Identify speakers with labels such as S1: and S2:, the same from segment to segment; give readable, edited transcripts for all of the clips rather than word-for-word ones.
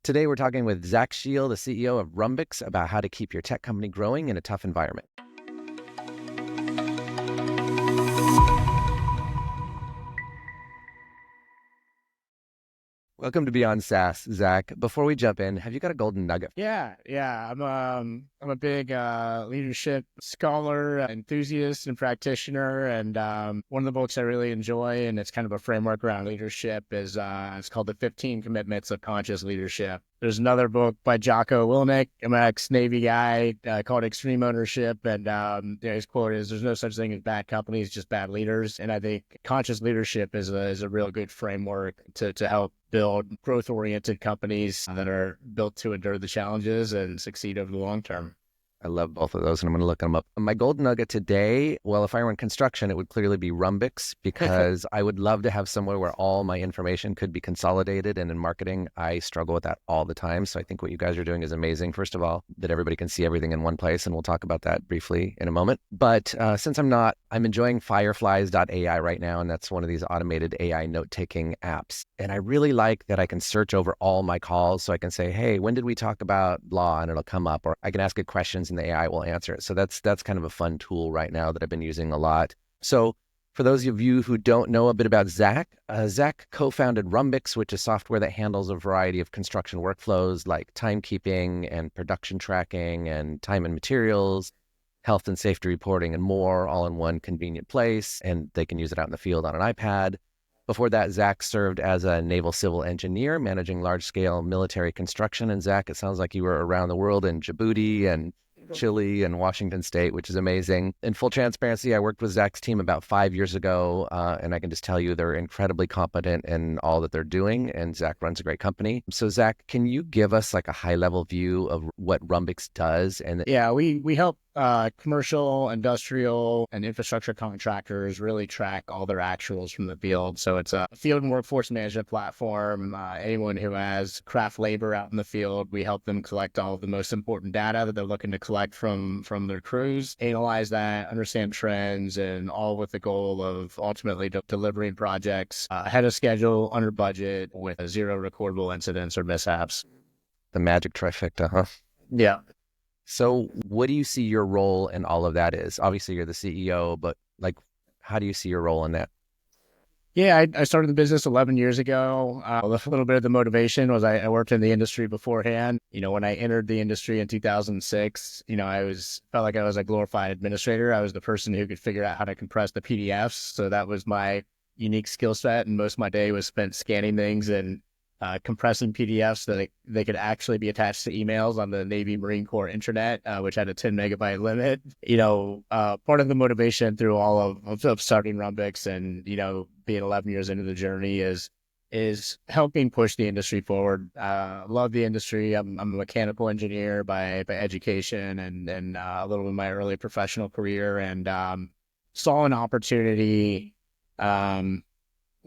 S1: Today, we're talking with Zach Scheel, the CEO of Rhumbix, about how to keep your tech company growing in a tough environment. Welcome to Beyond SaaS, Zach. Before we jump in, have you got a golden nugget?
S2: Yeah. I'm a big leadership scholar, enthusiast, and practitioner. And one of the books I really enjoy, and it's kind of a framework around leadership, is it's called The 15 Commitments of Conscious Leadership. There's another book by Jocko Willink, I'm an ex-Navy guy, called Extreme Ownership. And his quote is, "There's no such thing as bad companies, just bad leaders." And I think conscious leadership is a real good framework to help build growth-oriented companies that are built to endure the challenges and succeed over the long term.
S1: I love both of those, and I'm going to look them up. My golden nugget today, well, if I were in construction, it would clearly be Rhumbix, because I would love to have somewhere where all my information could be consolidated. And in marketing, I struggle with that all the time. So I think what you guys are doing is amazing. First of all, that everybody can see everything in one place, and we'll talk about that briefly in a moment. But since I'm enjoying Fireflies.ai right now, and that's one of these automated AI note-taking apps. And I really like that I can search over all my calls, so I can say, hey, when did we talk about blah? And it'll come up, or I can ask it questions and the AI will answer it. So that's kind of a fun tool right now that I've been using a lot. So for those of you who don't know a bit about Zach, Zach co-founded Rhumbix, which is software that handles a variety of construction workflows like timekeeping and production tracking and time and materials, health and safety reporting, and more, all in one convenient place. And they can use it out in the field on an iPad. Before that, Zach served as a naval civil engineer, managing large-scale military construction. And Zach, it sounds like you were around the world in Djibouti and Chile and Washington State, which is amazing. In full transparency, I worked with Zach's team about 5 years ago, and I can just tell you they're incredibly competent in all that they're doing, and Zach runs a great company. So Zach, can you give us like a high-level view of what Rhumbix does? And
S2: Yeah, we help commercial, industrial, and infrastructure contractors really track all their actuals from the field. So it's a field and workforce management platform. Anyone who has craft labor out in the field, we help them collect all of the most important data that they're looking to collect from their crews, analyze that, understand trends, and all with the goal of ultimately delivering projects ahead of schedule, under budget, with zero recordable incidents or mishaps.
S1: the magic trifecta, huh?
S2: Yeah.
S1: So what do you see your role in all of that is? Obviously, you're the CEO, but like, how do you see your role in that?
S2: Yeah, I started the business 11 years ago. A little bit of the motivation was I worked in the industry beforehand. When I entered the industry in 2006, felt like I was a glorified administrator. I was the person who could figure out how to compress the PDFs. So that was my unique skill set. And most of my day was spent scanning things and compressing PDFs so that they could actually be attached to emails on the Navy Marine Corps intranet, which had a 10 megabyte limit. Part of the motivation through all of starting Rhumbix and, being 11 years into the journey is helping push the industry forward. Love the industry. I'm a mechanical engineer by education and a little bit of my early professional career, and saw an opportunity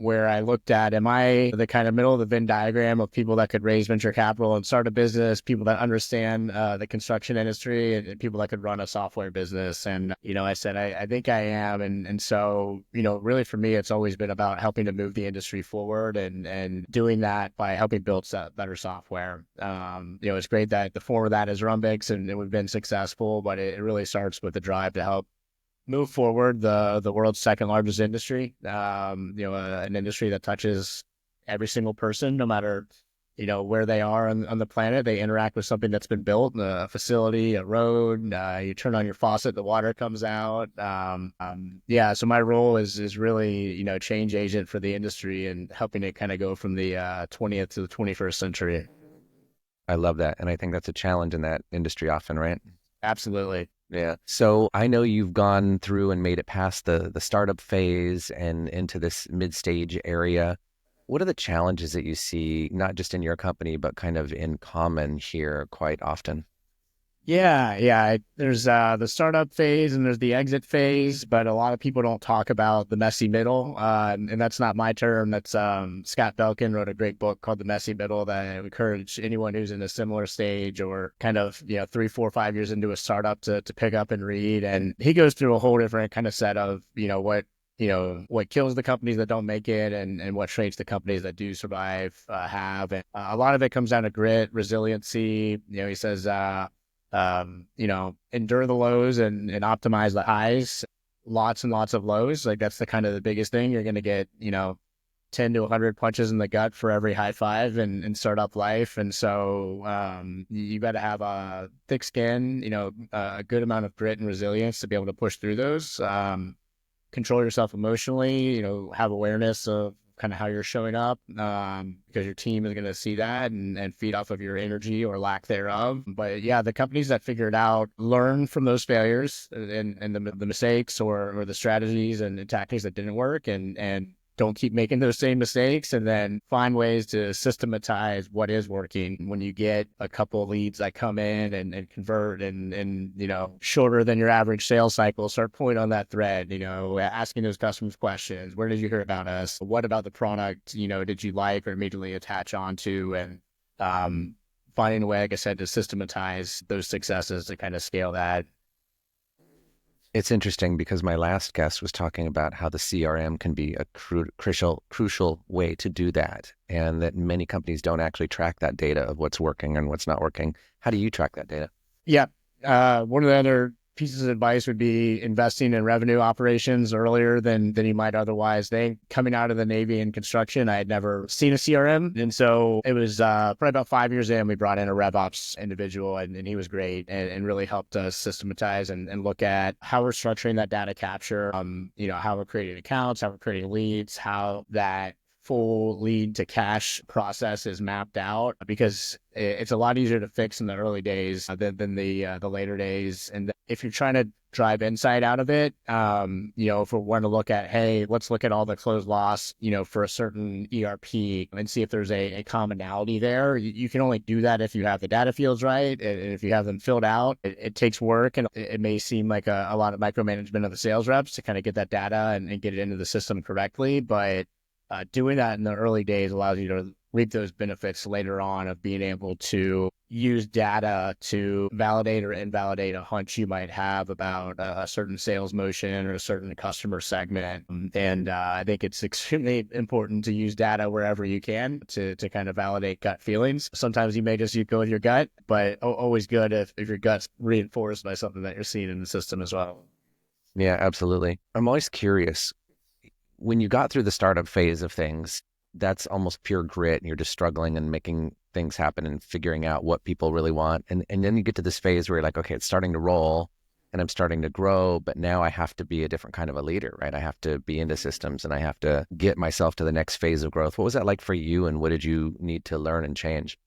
S2: where I looked at, am I the kind of middle of the Venn diagram of people that could raise venture capital and start a business, people that understand the construction industry, and people that could run a software business? And, I said, I think I am. And so, really for me, it's always been about helping to move the industry forward and doing that by helping build better software. It's great that the form of that is Rhumbix and we've been successful, but it really starts with the drive to help move forward the world's second largest industry, an industry that touches every single person, no matter, where they are on the planet. They interact with something that's been built, a facility, a road. You turn on your faucet, the water comes out. So my role is really, change agent for the industry and helping it kind of go from the 20th to the 21st century.
S1: I love that. And I think that's a challenge in that industry often, right?
S2: Absolutely.
S1: Yeah. So I know you've gone through and made it past the startup phase and into this mid-stage area. What are the challenges that you see, not just in your company, but kind of in common here quite often?
S2: Yeah. There's the startup phase and there's the exit phase, but a lot of people don't talk about the messy middle. And that's not my term. That's Scott Belkin wrote a great book called The Messy Middle that I encourage anyone who's in a similar stage or kind of 3, 4, 5 years into a startup to pick up and read. And he goes through a whole different kind of set of what what kills the companies that don't make it, and what traits the companies that do survive have. And a lot of it comes down to grit, resiliency. He says, endure the lows and optimize the highs. Lots and lots of lows. Like that's the kind of the biggest thing. You're going to get, 10 to 100 punches in the gut for every high five in startup life. And so you got to have a thick skin, a good amount of grit and resilience to be able to push through those. Control yourself emotionally, have awareness of kind of how you're showing up, because your team is going to see that and feed off of your energy or lack thereof. But yeah, the companies that figure it out learn from those failures and the mistakes or the strategies and the tactics that didn't work, and don't keep making those same mistakes, and then find ways to systematize what is working. When you get a couple of leads that come in and convert and shorter than your average sales cycle, start pulling on that thread, asking those customers questions. Where did you hear about us? What about the product, did you like or immediately attach onto? And finding a way, like I said, to systematize those successes to kind of scale that.
S1: It's interesting because my last guest was talking about how the CRM can be a crucial way to do that, and that many companies don't actually track that data of what's working and what's not working. How do you track that data?
S2: Yeah. One of the other pieces of advice would be investing in revenue operations earlier than you might otherwise think. Coming out of the Navy and construction, I had never seen a CRM. And so it was probably about 5 years in, we brought in a RevOps individual, and he was great and really helped us systematize and look at how we're structuring that data capture, how we're creating accounts, how we're creating leads, how that full lead to cash process is mapped out, because it's a lot easier to fix in the early days than the later days. And if you're trying to drive insight out of it, if we want to look at, hey, let's look at all the closed loss, for a certain ERP and see if there's a commonality there. You can only do that if you have the data fields right. And if you have them filled out, it takes work, and it may seem like a lot of micromanagement of the sales reps to kind of get that data and get it into the system correctly. But doing that in the early days allows you to reap those benefits later on of being able to use data to validate or invalidate a hunch you might have about a certain sales motion or a certain customer segment. And I think it's extremely important to use data wherever you can to kind of validate gut feelings. Sometimes you may just go with your gut, but always good if your gut's reinforced by something that you're seeing in the system as well.
S1: Yeah, absolutely. I'm always curious. When you got through the startup phase of things, that's almost pure grit, and you're just struggling and making things happen and figuring out what people really want. And then you get to this phase where you're like, okay, it's starting to roll and I'm starting to grow, but now I have to be a different kind of a leader, right? I have to be into systems and I have to get myself to the next phase of growth. What was that like for you, and what did you need to learn and change?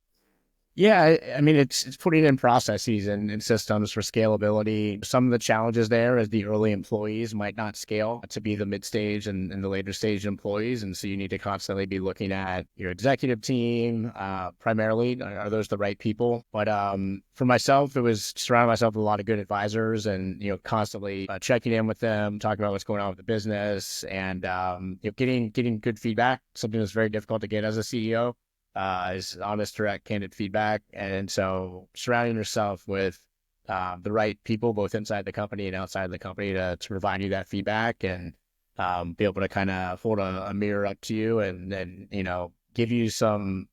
S2: Yeah, I mean, it's putting in processes and systems for scalability. Some of the challenges there is the early employees might not scale to be the mid-stage and the later stage employees. And so you need to constantly be looking at your executive team, primarily. Are those the right people? But for myself, it was surrounding myself with a lot of good advisors and, constantly checking in with them, talking about what's going on with the business, and, getting good feedback, something that's very difficult to get as a CEO. Is honest, direct, candid feedback. And so surrounding yourself with the right people, both inside the company and outside the company, to provide you that feedback and be able to kind of hold a mirror up to you and then, give you some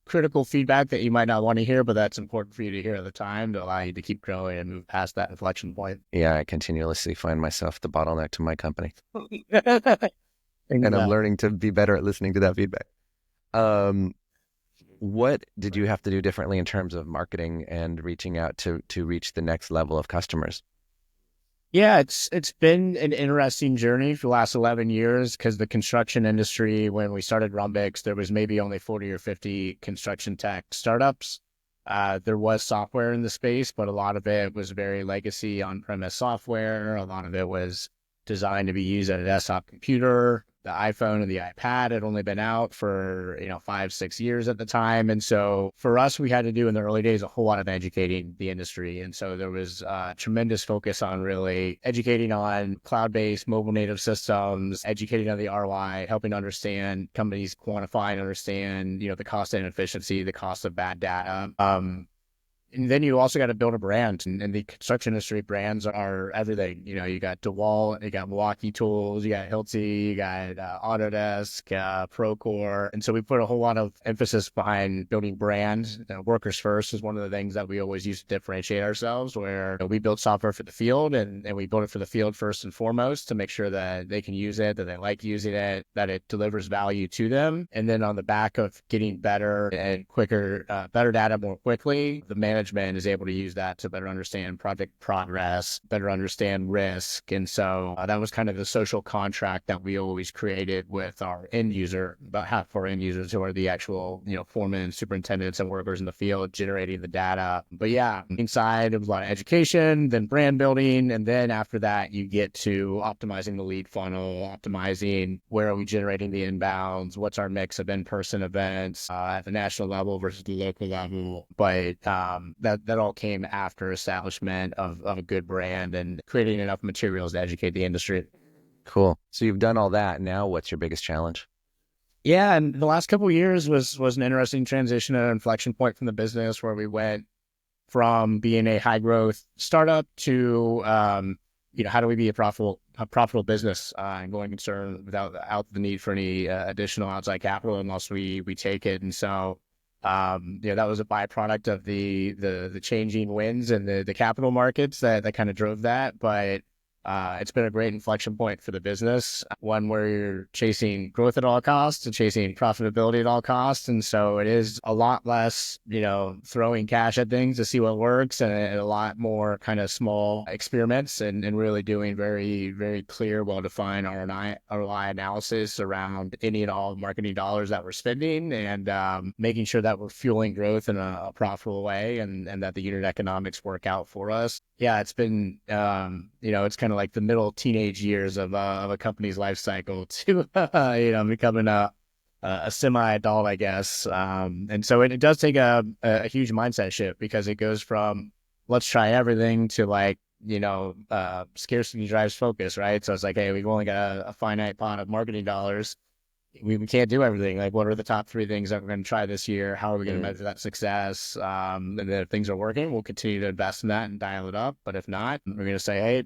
S2: critical feedback that you might not want to hear, but that's important for you to hear at the time to allow you to keep growing and move past that inflection point.
S1: Yeah, I continuously find myself the bottleneck to my company, and I'm
S2: Exactly.
S1: learning to be better at listening to that feedback. Um, what did you have to do differently in terms of marketing and reaching out to reach the next level of customers?
S2: Yeah, it's been an interesting journey for the last 11 years, because the construction industry, when we started Rhumbix, there was maybe only 40 or 50 construction tech startups. There was software in the space, but a lot of it was very legacy on-premise software. A lot of it was designed to be used at a desktop computer. The iPhone and the iPad had only been out for, 5, 6 years at the time. And so for us, we had to do in the early days a whole lot of educating the industry. And so there was tremendous focus on really educating on cloud-based mobile native systems, educating on the ROI, helping understand companies quantify and understand, the cost and efficiency, the cost of bad data. And then you also got to build a brand. And the construction industry, brands are everything. You got DeWalt, you got Milwaukee Tools, you got Hilti, you got Autodesk, Procore. And so we put a whole lot of emphasis behind building brands. Workers first is one of the things that we always use to differentiate ourselves, where we build software for the field, and we build it for the field first and foremost to make sure that they can use it, that they like using it, that it delivers value to them. And then on the back of getting better and quicker, better data more quickly, the management is able to use that to better understand project progress, better understand risk. And so that was kind of the social contract that we always created with our end user. About half of our end users who are the actual, foremen, superintendents, and workers in the field generating the data. But yeah, inside it was a lot of education, then brand building. And then after that, you get to optimizing the lead funnel, optimizing where are we generating the inbounds, what's our mix of in-person events at the national level versus the local level. But that all came after establishment of a good brand and creating enough materials to educate the industry.
S1: Cool. So you've done all that. Now what's your biggest challenge?
S2: Yeah, and the last couple of years was an interesting transition and an inflection point from the business, where we went from being a high growth startup to how do we be a profitable business and going concern without the need for any additional outside capital unless we take it. And so that was a byproduct of the changing winds and the capital markets that kind of drove that. But it's been a great inflection point for the business, one where you're chasing growth at all costs and chasing profitability at all costs. And so it is a lot less, throwing cash at things to see what works, and a lot more kind of small experiments and really doing very, very clear, well-defined ROI analysis around any and all marketing dollars that we're spending, and making sure that we're fueling growth in a profitable way, and that the unit economics work out for us. Yeah, it's been, it's kind of like the middle teenage years of a company's life cycle to, becoming a semi-adult, I guess. And so it does take a huge mindset shift, because it goes from let's try everything to scarcity drives focus, right? So it's like, hey, we've only got a finite pot of marketing dollars. We can't do everything. Like, what are the top 3 things that we're going to try this year? How are we going to measure that success? And then if things are working, we'll continue to invest in that and dial it up. But if not, we're going to say, hey,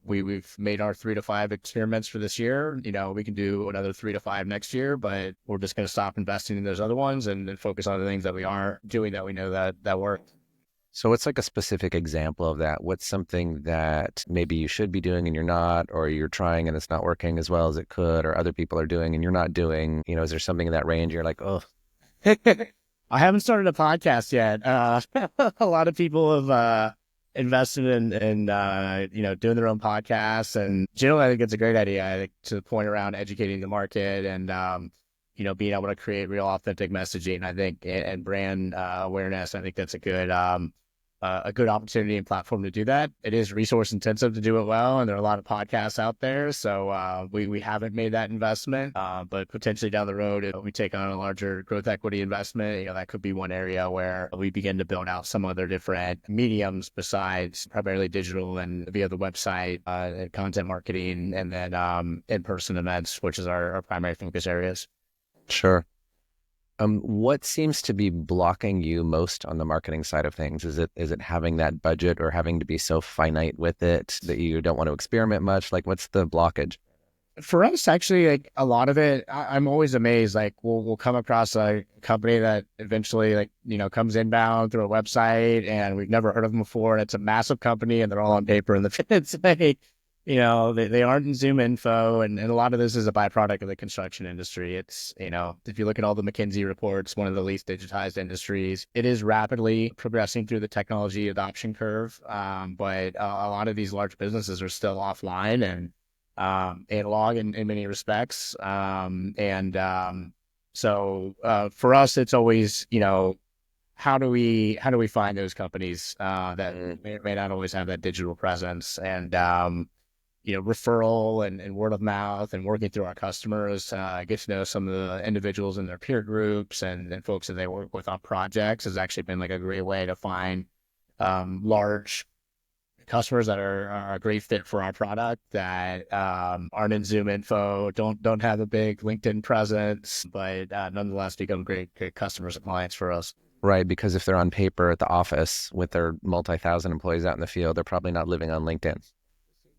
S2: we've made our 3 to 5 experiments for this year. We can do another 3 to 5 next year, but we're just going to stop investing in those other ones and focus on the things that we are doing that we know that work.
S1: So what's like a specific example of that? What's something that maybe you should be doing and you're not, or you're trying and it's not working as well as it could, or other people are doing and you're not doing? Is there something in that range you're like, oh?
S2: I haven't started a podcast yet. A lot of people have invested in doing their own podcasts, and generally I think it's a great idea. I think, to the point around educating the market and being able to create real authentic messaging, I think, and brand awareness. I think that's a good opportunity and platform to do that. It is resource intensive to do it well, and there are a lot of podcasts out there. So we haven't made that investment, but potentially down the road, if we take on a larger growth equity investment, that could be one area where we begin to build out some other different mediums besides primarily digital and via the website and content marketing, and then in-person events, which is our primary focus areas.
S1: Sure. What seems to be blocking you most on the marketing side of things? Is it having that budget, or having to be so finite with it that you don't want to experiment much? Like, what's the blockage?
S2: For us, actually, like a lot of it, I'm always amazed. Like we'll come across a company that eventually comes inbound through a website, and we've never heard of them before. And it's a massive company, and they're all on paper, and it's like, they aren't in Zoom info, and a lot of this is a byproduct of the construction industry. It's, if you look at all the McKinsey reports, one of the least digitized industries. It is rapidly progressing through the technology adoption curve, but a lot of these large businesses are still offline and analog in many respects. So for us, it's always, how do we find those companies that may not always have that digital presence, and referral and word of mouth, and working through our customers, get to know some of the individuals in their peer groups and folks that they work with on projects has actually been like a great way to find large customers that are a great fit for our product, that aren't in Zoom info, don't have a big LinkedIn presence, but nonetheless become great customers and clients for us.
S1: Right, because if they're on paper at the office with their multi-thousand employees out in the field, they're probably not living on LinkedIn.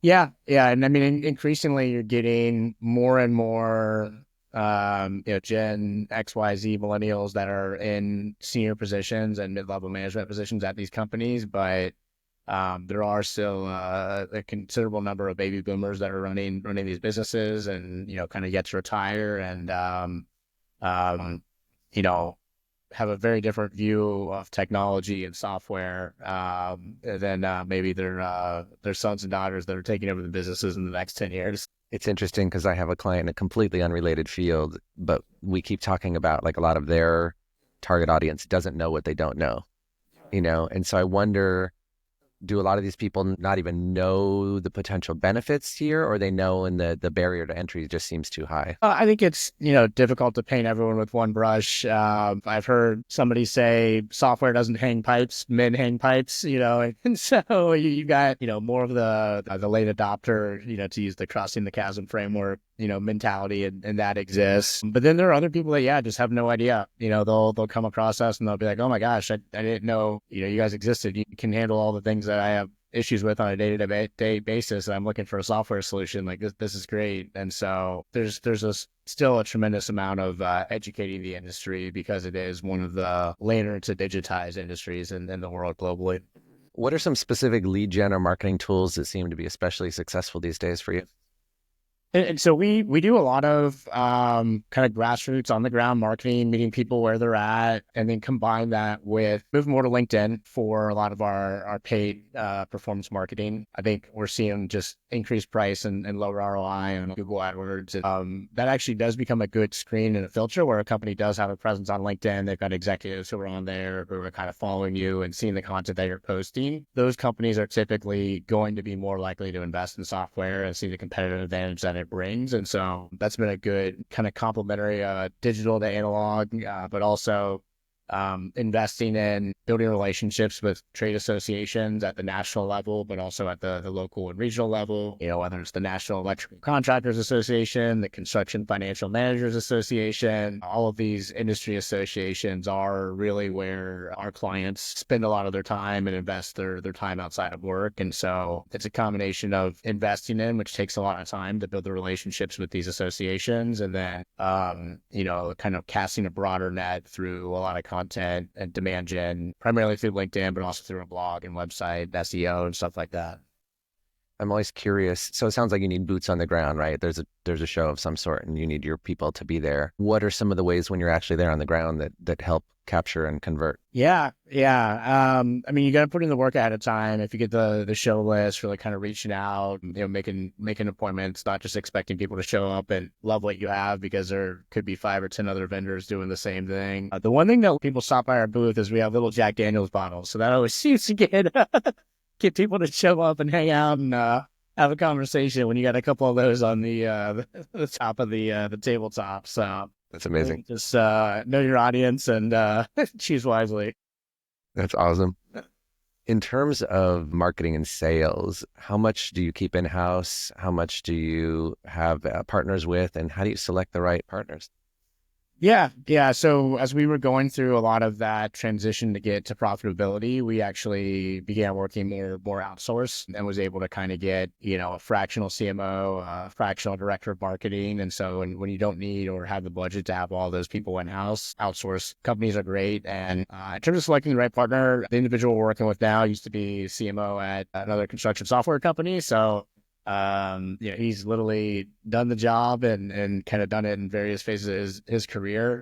S2: Yeah, yeah, and I mean, increasingly, you're getting more and more, Gen X, Y, Z millennials that are in senior positions and mid-level management positions at these companies, but there are still a considerable number of baby boomers that are running these businesses, and kind of yet to retire, and um, you know, have a very different view of technology and software than maybe their sons and daughters that are taking over the businesses in the next 10 years.
S1: It's interesting because I have a client in a completely unrelated field, but we keep talking about like a lot of their target audience doesn't know what they don't know. And so I wonder, do a lot of these people not even know the potential benefits here, or they know and the barrier to entry just seems too high?
S2: I think it's, difficult to paint everyone with one brush. I've heard somebody say software doesn't hang pipes, men hang pipes, and so you got, more of the late adopter, to use the crossing the chasm framework, mentality, and that exists. But then there are other people that, yeah, just have no idea. They'll come across us and they'll be like, oh my gosh, I didn't know, you guys existed. You can handle all the things that I have issues with on a day-to-day basis. I'm looking for a software solution. Like this is great. And so there's still a tremendous amount of educating the industry, because it is one of the later to digitize industries in the world globally.
S1: What are some specific lead gen or marketing tools that seem to be especially successful these days for you?
S2: And so we do a lot of kind of grassroots on the ground marketing, meeting people where they're at, and then combine that with move more to LinkedIn for a lot of our paid performance marketing. I think we're seeing just increased price and lower ROI on Google AdWords. That actually does become a good screen and a filter where a company does have a presence on LinkedIn. They've got executives who are on there who are kind of following you and seeing the content that you're posting. Those companies are typically going to be more likely to invest in software and see the competitive advantage that it brings. And so that's been a good kind of complementary digital to analog, but also investing in building relationships with trade associations at the national level, but also at the local and regional level, whether it's the National Electrical Contractors Association, the Construction Financial Managers Association. All of these industry associations are really where our clients spend a lot of their time and invest their time outside of work. And so it's a combination of investing in, which takes a lot of time to build the relationships with these associations, and then, kind of casting a broader net through a lot of content and demand gen, primarily through LinkedIn, but also through a blog and website, SEO and stuff like that.
S1: I'm always curious. So it sounds like you need boots on the ground, right? There's a show of some sort and you need your people to be there. What are some of the ways when you're actually there on the ground that help capture and convert?
S2: Yeah. I mean, you got to put in the work ahead of time. If you get the show list, really kind of reaching out, making appointments, not just expecting people to show up and love what you have, because there could be 5 or 10 other vendors doing the same thing. The one thing that people stop by our booth is we have little Jack Daniels bottles. So that always seems to get people to show up and hang out and have a conversation when you got a couple of those on the top of the tabletop. So
S1: That's amazing.
S2: just know your audience and choose wisely.
S1: That's awesome. In terms of marketing and sales, how much do you keep in-house? How much do you have partners with? And how do you select the right partners?
S2: Yeah. So as we were going through a lot of that transition to get to profitability, we actually began working more outsourced, and was able to kind of get, a fractional CMO, a fractional director of marketing. And so when you don't need or have the budget to have all those people in-house, outsource companies are great. And in terms of selecting the right partner, the individual we're working with now used to be CMO at another construction software company. So he's literally done the job and kind of done it in various phases of his career.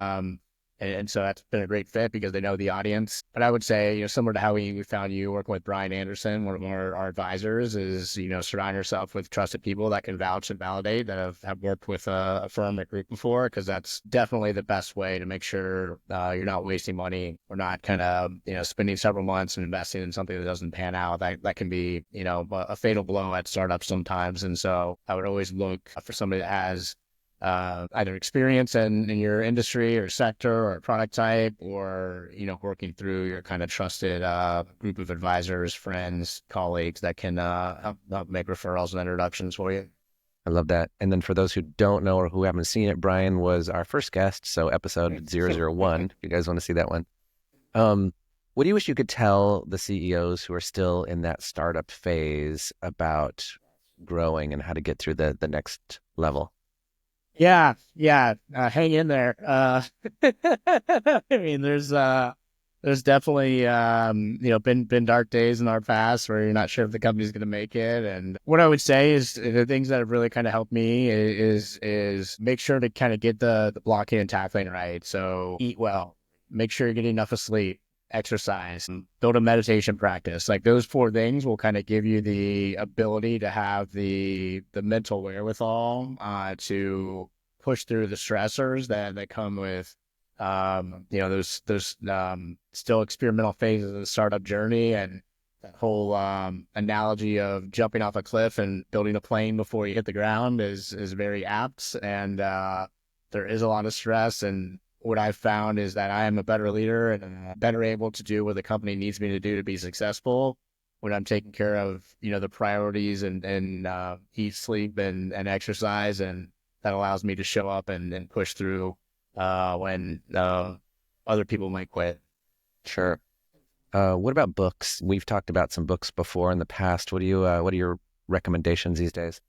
S2: And so that's been a great fit because they know the audience. But I would say, similar to how we found you working with Brian Anderson, one of our advisors, is, surround yourself with trusted people that can vouch and validate, that have worked with a firm at group before, because that's definitely the best way to make sure you're not wasting money, or not kind of, spending several months and investing in something that doesn't pan out. That can be, a fatal blow at startups sometimes. And so I would always look for somebody that has either experience in your industry or sector or product type, or, working through your kind of trusted group of advisors, friends, colleagues that can help make referrals and introductions for you.
S1: I love that. And then for those who don't know or who haven't seen it, Brian was our first guest. So episode 001, if you guys want to see that one. Um, what do you wish you could tell the CEOs who are still in that startup phase about growing and how to get through the next level?
S2: Yeah, yeah. Hang in there. I mean, there's definitely been dark days in our past where you're not sure if the company's going to make it. And what I would say is the things that have really kind of helped me is make sure to kind of get the blocking and tackling right. So eat well, make sure you're getting enough of sleep, exercise, and build a meditation practice. Like those four things will kind of give you the ability to have the mental wherewithal to push through the stressors that come with those still experimental phases of the startup journey, and that whole analogy of jumping off a cliff and building a plane before you hit the ground is very apt. And there is a lot of stress, and what I've found is that I am a better leader and better able to do what the company needs me to do to be successful when I'm taking care of, the priorities and eat, sleep, and exercise. And that allows me to show up and push through when other people might quit.
S1: Sure. What about books? We've talked about some books before in the past. What are your recommendations these days?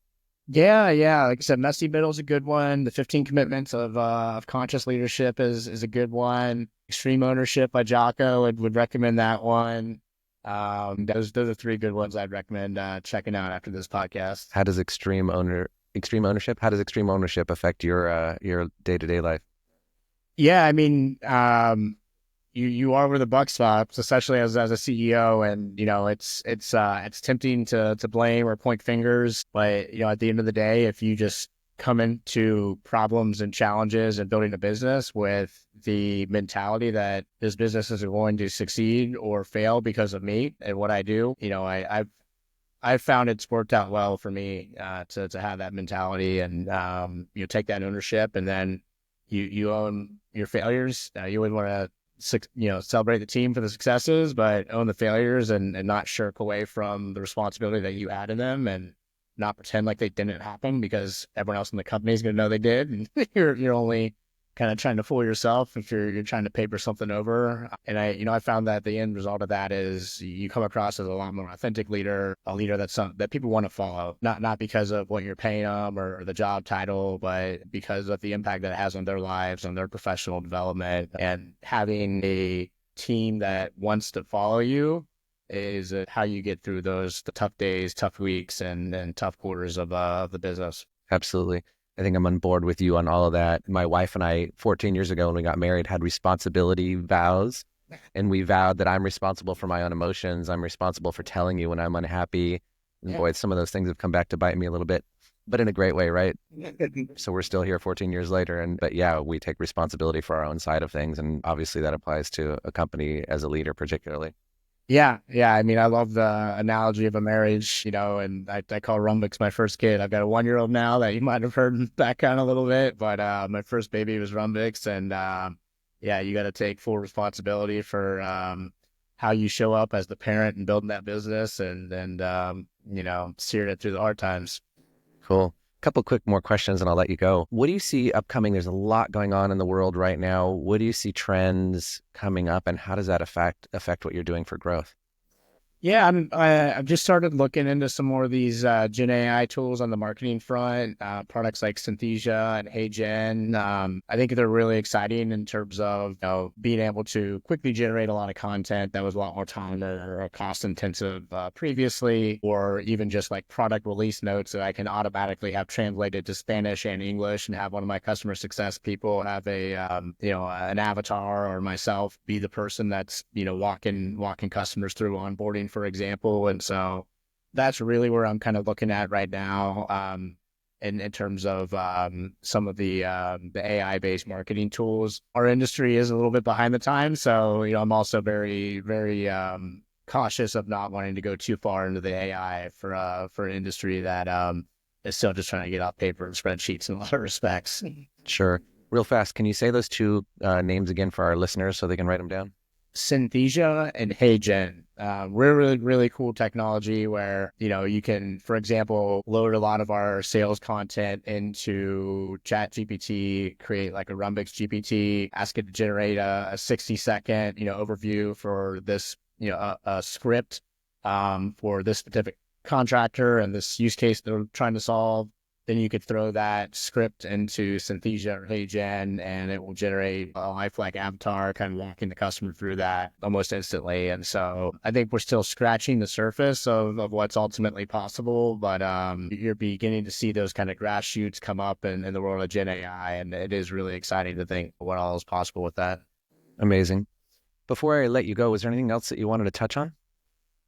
S2: Yeah, yeah. Like I said, Messy Middle is a good one. The 15 Commitments of Conscious Leadership is a good one. Extreme Ownership by Jocko would recommend that one. Those are three good ones I'd recommend checking out after this podcast.
S1: How does extreme ownership? How does extreme ownership affect your day-to-day life?
S2: Yeah, I mean, you are where the buck stops, especially as a CEO, and it's tempting to blame or point fingers, but at the end of the day, if you just come into problems and challenges and building a business with the mentality that this business is going to succeed or fail because of me and what I do, I've found it's worked out well for me to have that mentality and take that ownership, and then you own your failures. You would want to celebrate the team for the successes, but own the failures and not shirk away from the responsibility that you had in them, and not pretend like they didn't happen because everyone else in the company is going to know they did. And you're only kind of trying to fool yourself if you're trying to paper something over. And I found that the end result of that is you come across as a lot more authentic leader, a leader that people want to follow, not because of what you're paying them or the job title, but because of the impact that it has on their lives, on their professional development. And having a team that wants to follow you is how you get through the tough days, tough weeks, and tough quarters of the business.
S1: Absolutely. I think I'm on board with you on all of that. My wife and I, 14 years ago when we got married, had responsibility vows. And we vowed that I'm responsible for my own emotions. I'm responsible for telling you when I'm unhappy. And
S2: Yeah.
S1: boy, some of those things have come back to bite me a little bit, but in a great way, right? So we're still here 14 years later. But yeah, we take responsibility for our own side of things. And obviously that applies to a company as a leader, particularly.
S2: Yeah, yeah. I mean, I love the analogy of a marriage, and I call Rhumbix my first kid. I've got a 1-year-old now that you might have heard in the background a little bit, but my first baby was Rhumbix, and yeah, you got to take full responsibility for how you show up as the parent and building that business, and steering it through the hard times.
S1: Cool. Couple quick more questions and I'll let you go. What do you see upcoming? There's a lot going on in the world right now. What do you see trends coming up and how does that affect what you're doing for growth?
S2: Yeah, I've just started looking into some more of these Gen AI tools on the marketing front, products like Synthesia and HeyGen. I think they're really exciting in terms of being able to quickly generate a lot of content that was a lot more time or cost intensive previously, or even just like product release notes that I can automatically have translated to Spanish and English, and have one of my customer success people have an avatar or myself be the person that's walking customers through onboarding, for example. And so that's really where I'm kind of looking at right now, in terms of some of the AI based marketing tools. Our industry is a little bit behind the times, so I'm also very very cautious of not wanting to go too far into the AI for an industry that is still just trying to get off paper and spreadsheets in a lot of respects.
S1: Sure. Real fast, can you say those two names again for our listeners so they can write them down?
S2: Synthesia and HeyGen. We're really, really cool technology where, you can, for example, load a lot of our sales content into Chat GPT, create like a Rhumbix GPT, ask it to generate a 60-second, overview for this, a script for this specific contractor and this use case they're trying to solve. Then you could throw that script into Synthesia or HeyGen, and it will generate a lifelike avatar, kind of walking the customer through that almost instantly. And so I think we're still scratching the surface of what's ultimately possible, but you're beginning to see those kind of grass shoots come up in the world of Gen AI, and it is really exciting to think what all is possible with that.
S1: Amazing. Before I let you go, was there anything else that you wanted to touch on?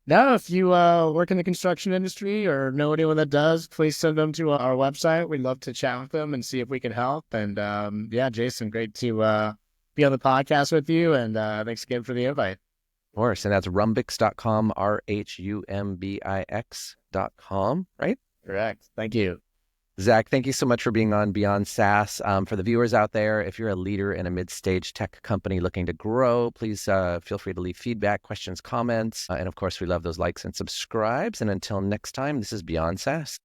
S2: No, if you work in the construction industry or know anyone that does, please send them to our website. We'd love to chat with them and see if we can help. And yeah, Jason, great to be on the podcast with you. And thanks again for the invite.
S1: Of course. And that's rhumbix.com, RHUMBIX.com, right?
S2: Correct. Thank you.
S1: Zach, thank you so much for being on Beyond SaaS. For the viewers out there, if you're a leader in a mid-stage tech company looking to grow, please feel free to leave feedback, questions, comments. And of course, we love those likes and subscribes. And until next time, this is Beyond SaaS.